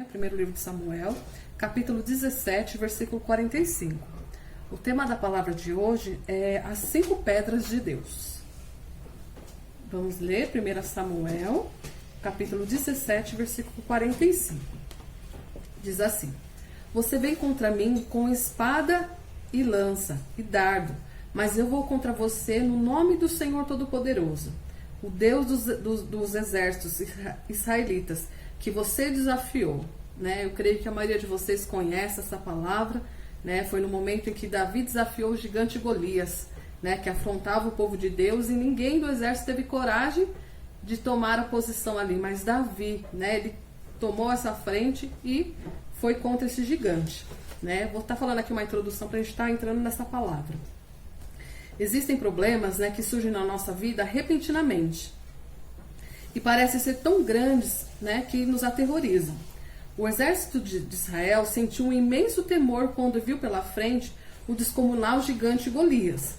Primeiro livro de Samuel, capítulo 17, versículo 45. O tema da palavra de hoje é as 5 pedras de Deus. Vamos ler 1 Samuel, capítulo 17, versículo 45. Diz assim: Você vem contra mim com espada e lança e dardo, mas eu vou contra você no nome do Senhor Todo-Poderoso, o Deus dos exércitos israelitas, que você desafiou. Eu creio que a maioria de vocês conhece essa palavra. Foi no momento em que Davi desafiou o gigante Golias, que afrontava o povo de Deus, e ninguém do exército teve coragem de tomar a posição ali, mas Davi, ele tomou essa frente e foi contra esse gigante. Vou estar falando aqui uma introdução para a gente estar entrando nessa palavra. Existem problemas que surgem na nossa vida repentinamente e parecem ser tão grandes que nos aterrorizam. O exército de Israel sentiu um imenso temor quando viu pela frente o descomunal gigante Golias,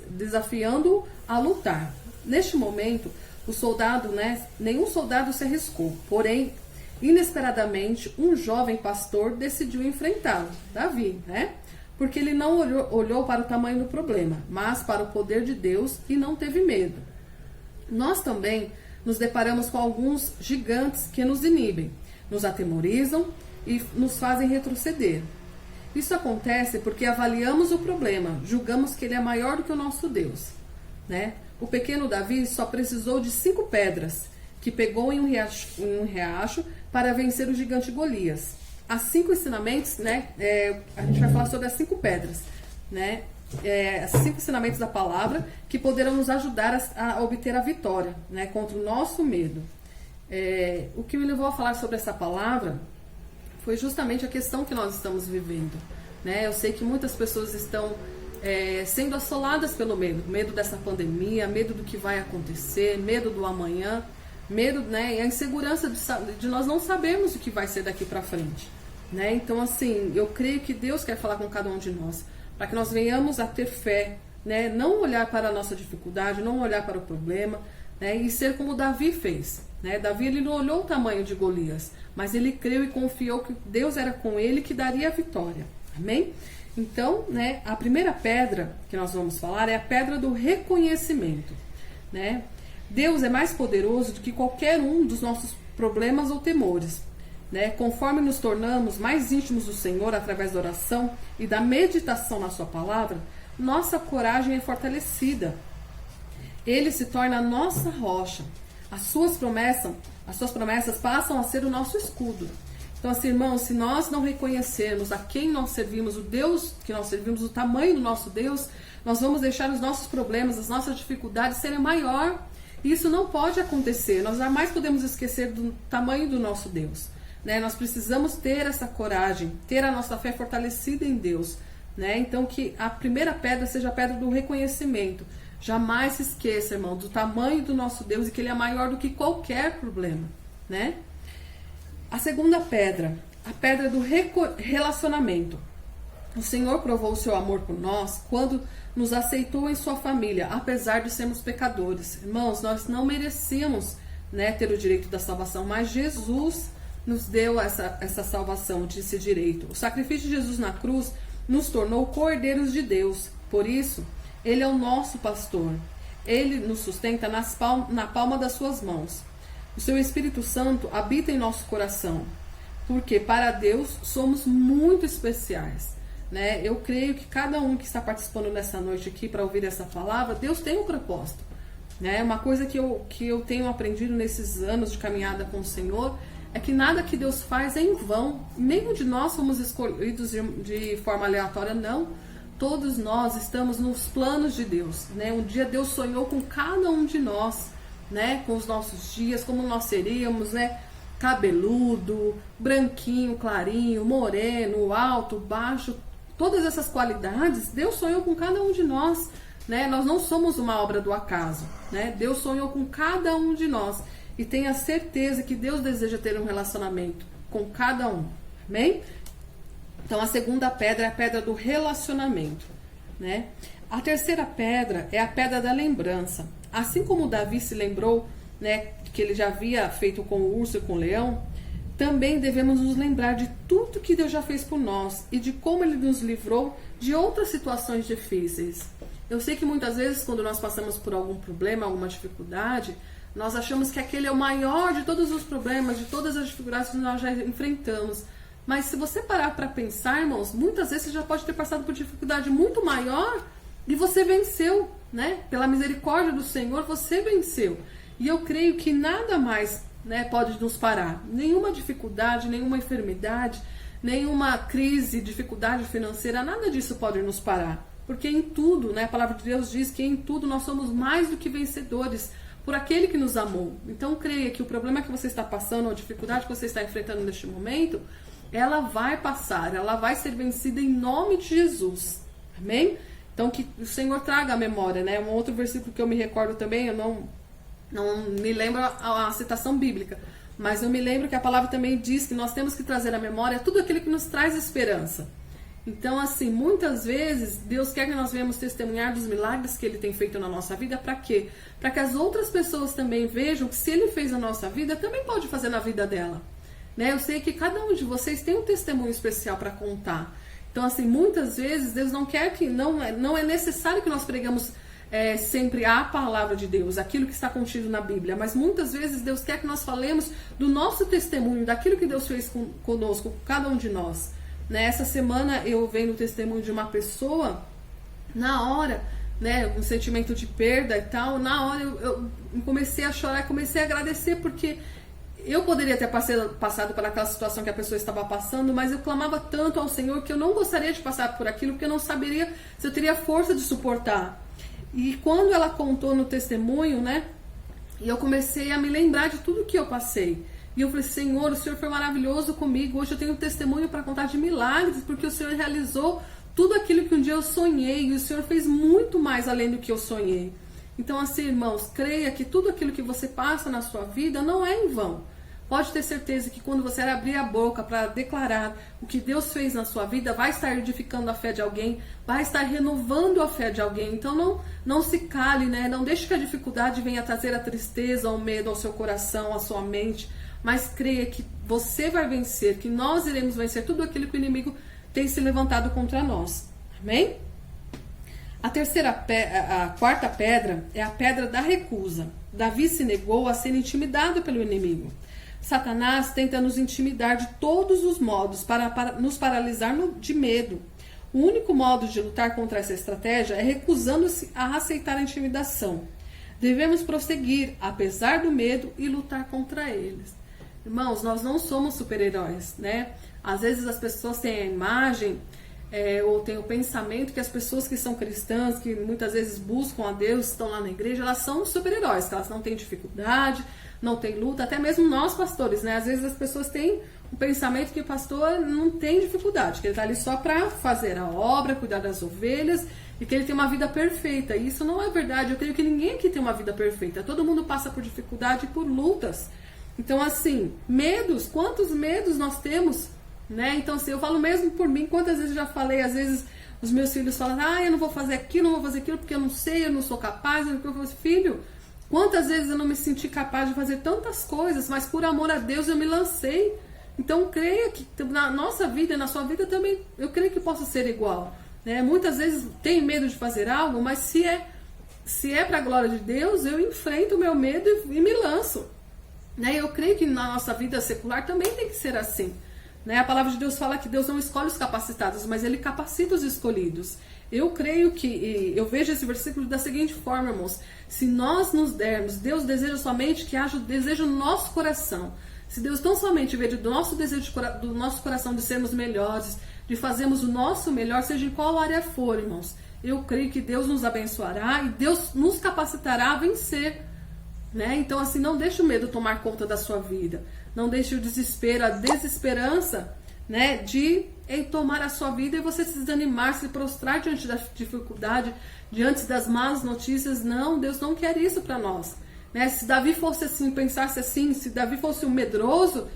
desafiando-o a lutar. Neste momento, nenhum soldado se arriscou, porém, inesperadamente, um jovem pastor decidiu enfrentá-lo, Davi, porque ele não olhou para o tamanho do problema, mas para o poder de Deus, e não teve medo. Nós também nos deparamos com alguns gigantes que nos inibem, nos atemorizam e nos fazem retroceder. Isso acontece porque avaliamos o problema, julgamos que ele é maior do que o nosso Deus. O pequeno Davi só precisou de 5 pedras, que pegou em um riacho para vencer o gigante Golias. As 5 ensinamentos, a gente vai falar sobre as 5 pedras, as 5 ensinamentos da palavra que poderão nos ajudar a obter a vitória, contra o nosso medo. O que me levou a falar sobre essa palavra foi justamente a questão que nós estamos vivendo. Eu sei que muitas pessoas estão sendo assoladas pelo medo dessa pandemia, medo do que vai acontecer, medo do amanhã, medo, e a insegurança de nós não sabermos o que vai ser daqui para frente. Então, assim, eu creio que Deus quer falar com cada um de nós, para que nós venhamos a ter fé, não olhar para a nossa dificuldade, não olhar para o problema, e ser como Davi fez. Davi, ele não olhou o tamanho de Golias, mas ele creu e confiou que Deus era com ele, que daria a vitória. Amém? Então, a primeira pedra que nós vamos falar é a pedra do reconhecimento. Deus é mais poderoso do que qualquer um dos nossos problemas ou temores. Conforme nos tornamos mais íntimos do Senhor através da oração e da meditação na sua palavra, nossa coragem é fortalecida. Ele se torna a nossa rocha. As suas promessas passam a ser o nosso escudo. Então, assim, irmãos, se nós não reconhecermos a quem nós servimos, o Deus que nós servimos, o tamanho do nosso Deus, nós vamos deixar os nossos problemas, as nossas dificuldades serem maior. E isso não pode acontecer. Nós jamais podemos esquecer do tamanho do nosso Deus. Nós precisamos ter essa coragem, ter a nossa fé fortalecida em Deus. Então, que a primeira pedra seja a pedra do reconhecimento. Jamais se esqueça, irmão, do tamanho do nosso Deus e que Ele é maior do que qualquer problema. A segunda pedra, a pedra do relacionamento. O Senhor provou o seu amor por nós quando nos aceitou em sua família, apesar de sermos pecadores. Irmãos, nós não merecíamos ter o direito da salvação, mas Jesus nos deu essa salvação, esse direito. O sacrifício de Jesus na cruz nos tornou cordeiros de Deus. Por isso, Ele é o nosso pastor. Ele nos sustenta na palma das suas mãos. O seu Espírito Santo habita em nosso coração, porque para Deus somos muito especiais. Eu creio que cada um que está participando nessa noite aqui para ouvir essa palavra, Deus tem um propósito. Uma coisa que eu tenho aprendido nesses anos de caminhada com o Senhor é que nada que Deus faz é em vão. Nenhum de nós somos escolhidos de forma aleatória, não. Todos nós estamos nos planos de Deus. Um dia Deus sonhou com cada um de nós, com os nossos dias, como nós seríamos, cabeludo, branquinho, clarinho, moreno, alto, baixo. Todas essas qualidades, Deus sonhou com cada um de nós. Nós não somos uma obra do acaso. Deus sonhou com cada um de nós. E tenha certeza que Deus deseja ter um relacionamento com cada um. Amém? Então, a segunda pedra é a pedra do relacionamento. A terceira pedra é a pedra da lembrança. Assim como Davi se lembrou, que ele já havia feito com o urso e com o leão, também devemos nos lembrar de tudo que Deus já fez por nós e de como Ele nos livrou de outras situações difíceis. Eu sei que muitas vezes, quando nós passamos por algum problema, alguma dificuldade, nós achamos que aquele é o maior de todos os problemas, de todas as dificuldades que nós já enfrentamos. Mas se você parar para pensar, irmãos, muitas vezes você já pode ter passado por dificuldade muito maior e você venceu, né? Pela misericórdia do Senhor, você venceu. E eu creio que nada mais, né, pode nos parar. Nenhuma dificuldade, nenhuma enfermidade, nenhuma crise, dificuldade financeira, nada disso pode nos parar. Porque em tudo, né, a palavra de Deus diz que em tudo nós somos mais do que vencedores por aquele que nos amou. Então creia que o problema que você está passando, a dificuldade que você está enfrentando neste momento, ela vai passar, ela vai ser vencida em nome de Jesus. Amém? Então que o Senhor traga a memória, né? Um outro versículo que eu me recordo também, eu não me lembro a citação bíblica, mas eu me lembro que a palavra também diz que nós temos que trazer à memória tudo aquilo que nos traz esperança. Então, assim, muitas vezes Deus quer que nós venhamos testemunhar dos milagres que Ele tem feito na nossa vida. Para quê? Para que as outras pessoas também vejam que se Ele fez na nossa vida, também pode fazer na vida dela. Né? Eu sei que cada um de vocês tem um testemunho especial para contar. Então, assim, muitas vezes Deus não quer que, não é necessário que nós pregamos sempre a palavra de Deus, aquilo que está contido na Bíblia, mas muitas vezes Deus quer que nós falemos do nosso testemunho, daquilo que Deus fez conosco, com cada um de nós. Essa semana eu venho no testemunho de uma pessoa, na hora, né, um sentimento de perda e tal, na hora eu comecei a chorar, comecei a agradecer, porque eu poderia ter passado por aquela situação que a pessoa estava passando, mas eu clamava tanto ao Senhor que eu não gostaria de passar por aquilo, porque eu não saberia se eu teria força de suportar. E quando ela contou no testemunho, né, e eu comecei a me lembrar de tudo que eu passei. E eu falei, Senhor, o Senhor foi maravilhoso comigo. Hoje eu tenho um testemunho para contar de milagres, porque o Senhor realizou tudo aquilo que um dia eu sonhei. E o Senhor fez muito mais além do que eu sonhei. Então, assim, irmãos, creia que tudo aquilo que você passa na sua vida não é em vão. Pode ter certeza que quando você abrir a boca para declarar o que Deus fez na sua vida, vai estar edificando a fé de alguém, vai estar renovando a fé de alguém. Então não se cale, né? Não deixe que a dificuldade venha trazer a tristeza, o medo ao seu coração, à sua mente. Mas creia que você vai vencer, que nós iremos vencer tudo aquilo que o inimigo tem se levantado contra nós. Amém? A quarta pedra é a pedra da recusa. Davi se negou a ser intimidado pelo inimigo. Satanás tenta nos intimidar de todos os modos para nos paralisar de medo. O único modo de lutar contra essa estratégia é recusando-se a aceitar a intimidação. Devemos prosseguir, apesar do medo, e lutar contra eles. Irmãos, nós não somos super-heróis, né? Às vezes as pessoas têm a imagem ou têm o pensamento que as pessoas que são cristãs, que muitas vezes buscam a Deus, estão lá na igreja, elas são super-heróis, que elas não têm dificuldade, não tem luta, até mesmo nós pastores, né? Às vezes as pessoas têm o pensamento que o pastor não tem dificuldade, que ele está ali só para fazer a obra, cuidar das ovelhas e que ele tem uma vida perfeita. E isso não é verdade. Eu creio que ninguém aqui tem uma vida perfeita. Todo mundo passa por dificuldade e por lutas. Então, assim, medos, quantos medos nós temos, né? Então, assim, eu falo mesmo por mim, quantas vezes eu já falei, às vezes os meus filhos falam, eu não vou fazer aquilo, não vou fazer aquilo, porque eu não sei, eu não sou capaz. Eu falo, filho, quantas vezes eu não me senti capaz de fazer tantas coisas, mas por amor a Deus eu me lancei. Então, creia que na nossa vida e na sua vida também, eu creio que possa ser igual, né? Muitas vezes tenho medo de fazer algo, mas se é para a glória de Deus, eu enfrento o meu medo e me lanço. Né? Eu creio que na nossa vida secular também tem que ser assim. Né? A palavra de Deus fala que Deus não escolhe os capacitados, mas Ele capacita os escolhidos. Eu creio que, eu vejo esse versículo da seguinte forma, irmãos. Se nós nos dermos, Deus deseja somente que haja o desejo no nosso coração. Se Deus tão somente vê do nosso desejo do nosso coração de sermos melhores, de fazermos o nosso melhor, seja em qual área for, irmãos, eu creio que Deus nos abençoará e Deus nos capacitará a vencer. Né? Então, assim, não deixe o medo tomar conta da sua vida. Não deixe o desespero, a desesperança, né, de tomar a sua vida e você se desanimar, se prostrar diante da dificuldade, diante das más notícias. Não, Deus não quer isso para nós. Né? Se Davi fosse assim, pensasse assim, se Davi fosse um medroso,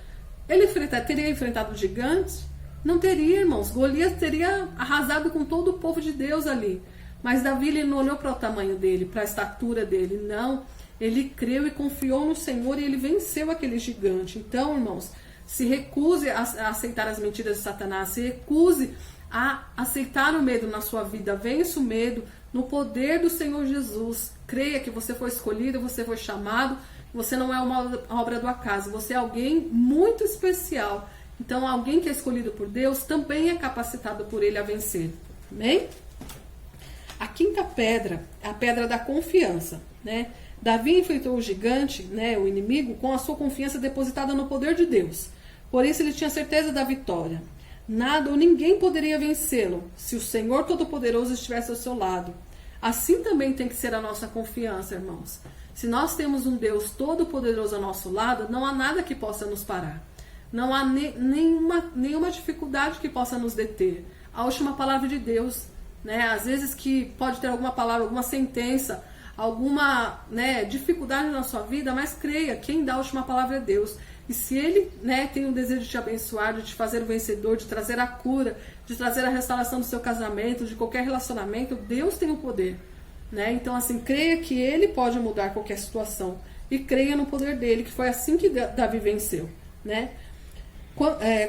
ele teria enfrentado gigantes? Não teria, irmãos. Golias teria arrasado com todo o povo de Deus ali. Mas Davi, ele não olhou para o tamanho dele, para a estatura dele, não. Ele creu e confiou no Senhor e ele venceu aquele gigante. Então, irmãos, se recuse a aceitar as mentiras de Satanás, se recuse a aceitar o medo na sua vida. Vença o medo no poder do Senhor Jesus. Creia que você foi escolhido, você foi chamado, você não é uma obra do acaso, você é alguém muito especial. Então, alguém que é escolhido por Deus também é capacitado por Ele a vencer. Amém? A quinta pedra é a pedra da confiança, né? Davi enfrentou o gigante, né, o inimigo, com a sua confiança depositada no poder de Deus. Por isso ele tinha certeza da vitória. Nada ou ninguém poderia vencê-lo se o Senhor Todo-Poderoso estivesse ao seu lado. Assim também tem que ser a nossa confiança, irmãos. Se nós temos um Deus Todo-Poderoso ao nosso lado, não há nada que possa nos parar. Não há nenhuma dificuldade que possa nos deter. A última palavra de Deus, né? Às vezes que pode ter alguma palavra, alguma sentença, alguma, né, dificuldade na sua vida, mas creia, quem dá a última palavra é Deus. E se Ele, né, tem o desejo de te abençoar, de te fazer o vencedor, de trazer a cura, de trazer a restauração do seu casamento, de qualquer relacionamento, Deus tem o poder, né? Então, assim, creia que Ele pode mudar qualquer situação e creia no poder dele, que foi assim que Davi venceu, né?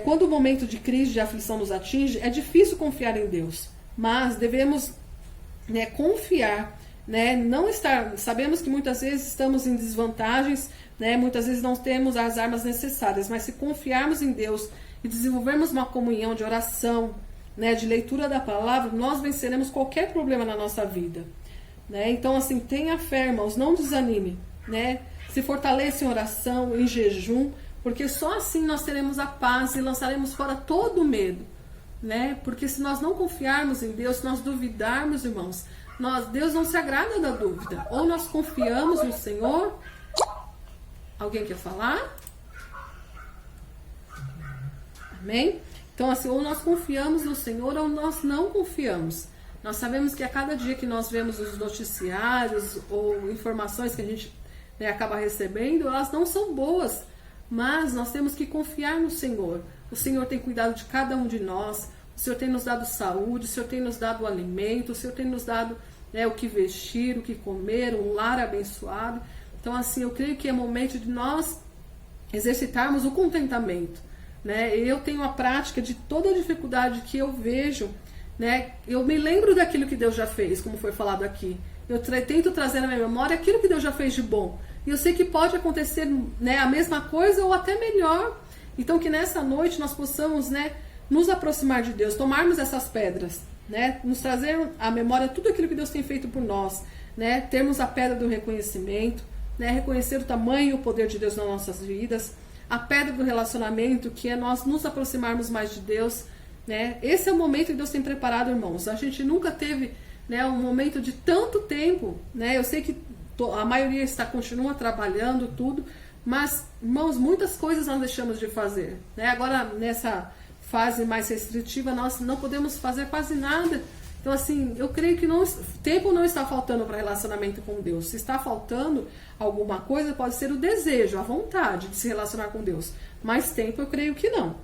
Quando o momento de crise, de aflição nos atinge, é difícil confiar em Deus, mas devemos, né, confiar, né, não estar, sabemos que muitas vezes estamos em desvantagens, né, muitas vezes não temos as armas necessárias, mas se confiarmos em Deus e desenvolvermos uma comunhão de oração, né, de leitura da palavra, nós venceremos qualquer problema na nossa vida, né? Então, assim, tenha fé, irmãos, não desanime, né? Se fortaleça em oração, em jejum, porque só assim nós teremos a paz e lançaremos fora todo o medo, né? Porque se nós não confiarmos em Deus, se nós duvidarmos, irmãos, Deus não se agrada da dúvida. Ou nós confiamos no Senhor. Alguém quer falar? Amém? Então, assim, ou nós confiamos no Senhor ou nós não confiamos. Nós sabemos que a cada dia que nós vemos os noticiários ou informações que a gente, né, acaba recebendo, elas não são boas. Mas nós temos que confiar no Senhor. O Senhor tem cuidado de cada um de nós. O Senhor tem nos dado saúde, o Senhor tem nos dado alimento, o Senhor tem nos dado, né, o que vestir, o que comer, um lar abençoado. Então, assim, eu creio que é momento de nós exercitarmos o contentamento, né? Eu tenho a prática de toda a dificuldade que eu vejo, né? Eu me lembro daquilo que Deus já fez, como foi falado aqui. Eu tento trazer na minha memória aquilo que Deus já fez de bom. E eu sei que pode acontecer, né, a mesma coisa ou até melhor. Então, que nessa noite nós possamos, né, nos aproximar de Deus, tomarmos essas pedras, né, nos trazer à memória tudo aquilo que Deus tem feito por nós, né, termos a pedra do reconhecimento, né, reconhecer o tamanho e o poder de Deus nas nossas vidas, a pedra do relacionamento, que é nós nos aproximarmos mais de Deus, né. Esse é o momento que Deus tem preparado, irmãos. A gente nunca teve, né, um momento de tanto tempo, né. Eu sei que a maioria continua trabalhando tudo, mas, irmãos, muitas coisas nós deixamos de fazer, né? Agora, nessa fase mais restritiva, nós não podemos fazer quase nada. Então, assim, eu creio que tempo não está faltando para relacionamento com Deus. Se está faltando alguma coisa, pode ser o desejo, a vontade de se relacionar com Deus. Mais tempo, eu creio que não.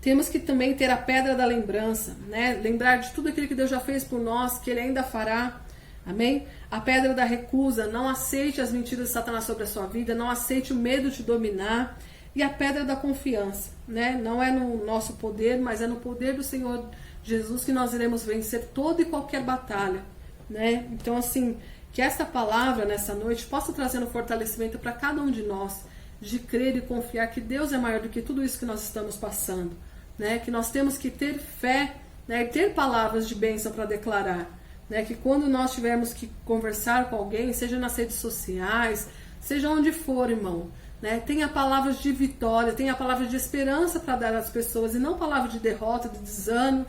Temos que também ter a pedra da lembrança, né? Lembrar de tudo aquilo que Deus já fez por nós, que Ele ainda fará. Amém? A pedra da recusa, não aceite as mentiras de Satanás sobre a sua vida, não aceite o medo de dominar. E a pedra da confiança, né? Não é no nosso poder, mas é no poder do Senhor Jesus que nós iremos vencer toda e qualquer batalha, né? Então, assim, que essa palavra nessa noite possa trazer um fortalecimento para cada um de nós, de crer e confiar que Deus é maior do que tudo isso que nós estamos passando, né? Que nós temos que ter fé, né? E ter palavras de bênção para declarar. Né, que quando nós tivermos que conversar com alguém, seja nas redes sociais, seja onde for, irmão, né, tenha palavras de vitória, tenha palavras de esperança para dar às pessoas, e não palavras de derrota, de desânimo,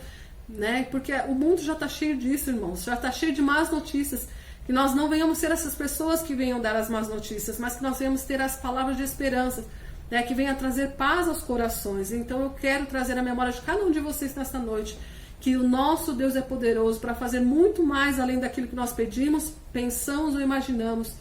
né, porque o mundo já está cheio disso, irmãos, já está cheio de más notícias, que nós não venhamos ser essas pessoas que venham dar as más notícias, mas que nós venhamos ter as palavras de esperança, né, que venham trazer paz aos corações. Então eu quero trazer a memória de cada um de vocês nesta noite, que o nosso Deus é poderoso para fazer muito mais além daquilo que nós pedimos, pensamos ou imaginamos.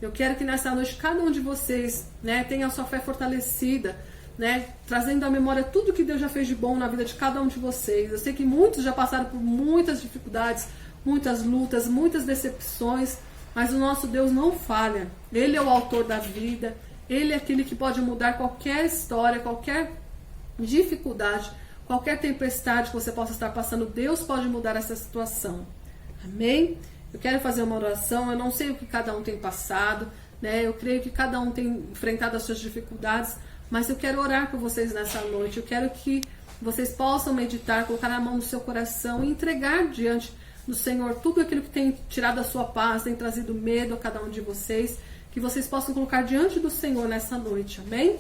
Eu quero que nessa noite cada um de vocês, né, tenha a sua fé fortalecida, né, trazendo à memória tudo que Deus já fez de bom na vida de cada um de vocês. Eu sei que muitos já passaram por muitas dificuldades, muitas lutas, muitas decepções, mas o nosso Deus não falha. Ele é o autor da vida, Ele é aquele que pode mudar qualquer história, qualquer dificuldade, qualquer tempestade que você possa estar passando. Deus pode mudar essa situação. Amém? Eu quero fazer uma oração. Eu não sei o que cada um tem passado, né? Eu creio que cada um tem enfrentado as suas dificuldades, mas eu quero orar por vocês nessa noite. Eu quero que vocês possam meditar, colocar a mão no seu coração e entregar diante do Senhor tudo aquilo que tem tirado a sua paz, tem trazido medo a cada um de vocês, que vocês possam colocar diante do Senhor nessa noite. Amém?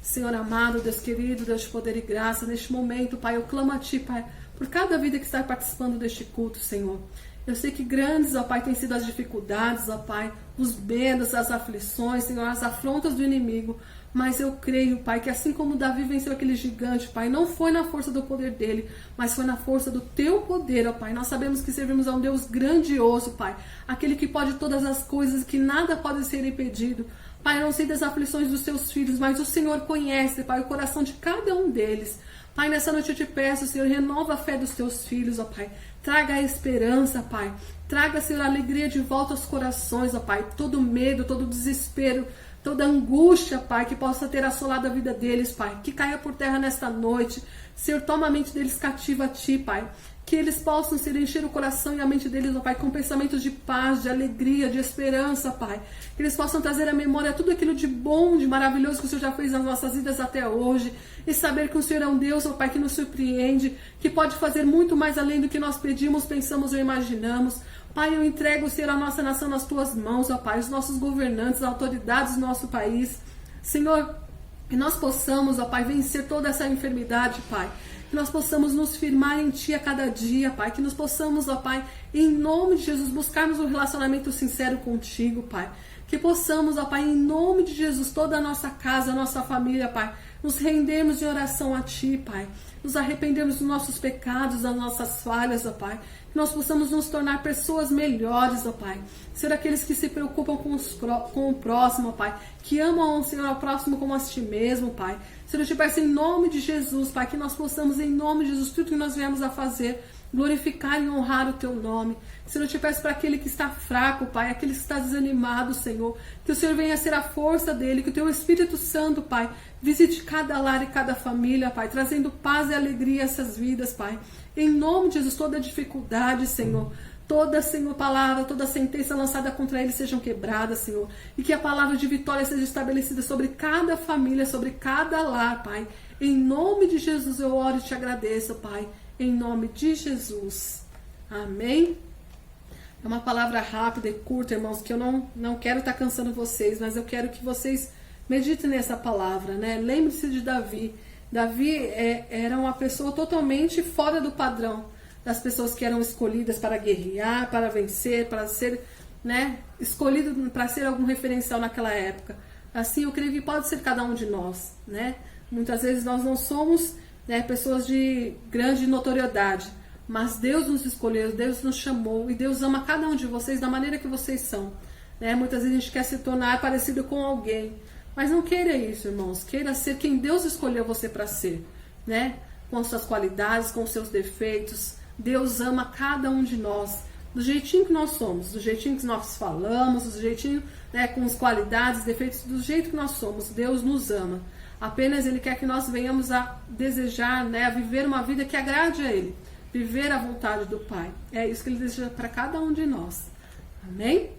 Senhor amado, Deus querido, Deus de poder e graça, neste momento, Pai, eu clamo a Ti, Pai, por cada vida que está participando deste culto, Senhor. Eu sei que grandes, ó Pai, têm sido as dificuldades, ó Pai, os medos, as aflições, Senhor, as afrontas do inimigo. Mas eu creio, Pai, que assim como Davi venceu aquele gigante, Pai, não foi na força do poder dele, mas foi na força do Teu poder, ó Pai. Nós sabemos que servimos a um Deus grandioso, Pai, aquele que pode todas as coisas, que nada pode ser impedido. Pai, eu não sei das aflições dos Teus filhos, mas o Senhor conhece, Pai, o coração de cada um deles. Pai, nessa noite eu te peço, Senhor, renova a fé dos Teus filhos, ó Pai. Traga a esperança, Pai. Traga, Senhor, a alegria de volta aos corações, ó Pai. Todo medo, todo desespero, toda angústia, Pai, que possa ter assolado a vida deles, Pai. Que caia por terra nesta noite. Senhor, toma a mente deles cativa a Ti, Pai. Que eles possam, Senhor, encher o coração e a mente deles, ó Pai, com pensamentos de paz, de alegria, de esperança, Pai. Que eles possam trazer à memória tudo aquilo de bom, de maravilhoso que o Senhor já fez nas nossas vidas até hoje. E saber que o Senhor é um Deus, ó Pai, que nos surpreende, que pode fazer muito mais além do que nós pedimos, pensamos ou imaginamos. Pai, eu entrego, Senhor, a nossa nação nas Tuas mãos, ó Pai, os nossos governantes, as autoridades do nosso país. Senhor, que nós possamos, ó Pai, vencer toda essa enfermidade, Pai. Que nós possamos nos firmar em Ti a cada dia, Pai. Que nós possamos, ó Pai, em nome de Jesus, buscarmos um relacionamento sincero contigo, Pai. Que possamos, ó Pai, em nome de Jesus, toda a nossa casa, a nossa família, Pai, nos rendermos em oração a Ti, Pai. Nos arrependermos dos nossos pecados, das nossas falhas, ó Pai. Que nós possamos nos tornar pessoas melhores, ó Pai. Ser aqueles que se preocupam com o próximo, ó Pai. Que amam, Senhor, ao próximo como a Ti mesmo, Pai. Senhor, eu te peço em nome de Jesus, Pai, que nós possamos, em nome de Jesus, tudo que nós viemos a fazer, glorificar e honrar o Teu nome. Senhor, eu te peço para aquele que está fraco, Pai, aquele que está desanimado, Senhor, que o Senhor venha ser a força dele, que o Teu Espírito Santo, Pai, visite cada lar e cada família, Pai, trazendo paz e alegria a essas vidas, Pai. Em nome de Jesus, toda dificuldade, Senhor, toda, Senhor, palavra, toda sentença lançada contra eles sejam quebradas, Senhor. E que a palavra de vitória seja estabelecida sobre cada família, sobre cada lar, Pai. Em nome de Jesus eu oro e te agradeço, Pai. Em nome de Jesus. Amém? É uma palavra rápida e curta, irmãos, que eu não quero estar cansando vocês, mas eu quero que vocês meditem nessa palavra, né? Lembre-se de Davi. Davi era uma pessoa totalmente fora do padrão das pessoas que eram escolhidas para guerrear, para vencer, para ser, né, escolhido para ser algum referencial naquela época. Assim, eu creio que pode ser cada um de nós, né? Muitas vezes nós não somos, né, pessoas de grande notoriedade, mas Deus nos escolheu, Deus nos chamou e Deus ama cada um de vocês da maneira que vocês são, né? Muitas vezes a gente quer se tornar parecido com alguém, mas não queira isso, irmãos. Queira ser quem Deus escolheu você para ser, né? Com suas qualidades, com seus defeitos. Deus ama cada um de nós, do jeitinho que nós somos, do jeitinho que nós falamos, do jeitinho, né, com as qualidades, defeitos, do jeito que nós somos. Deus nos ama. Apenas Ele quer que nós venhamos a desejar, né, a viver uma vida que agrade a Ele. Viver a vontade do Pai. É isso que Ele deseja para cada um de nós. Amém?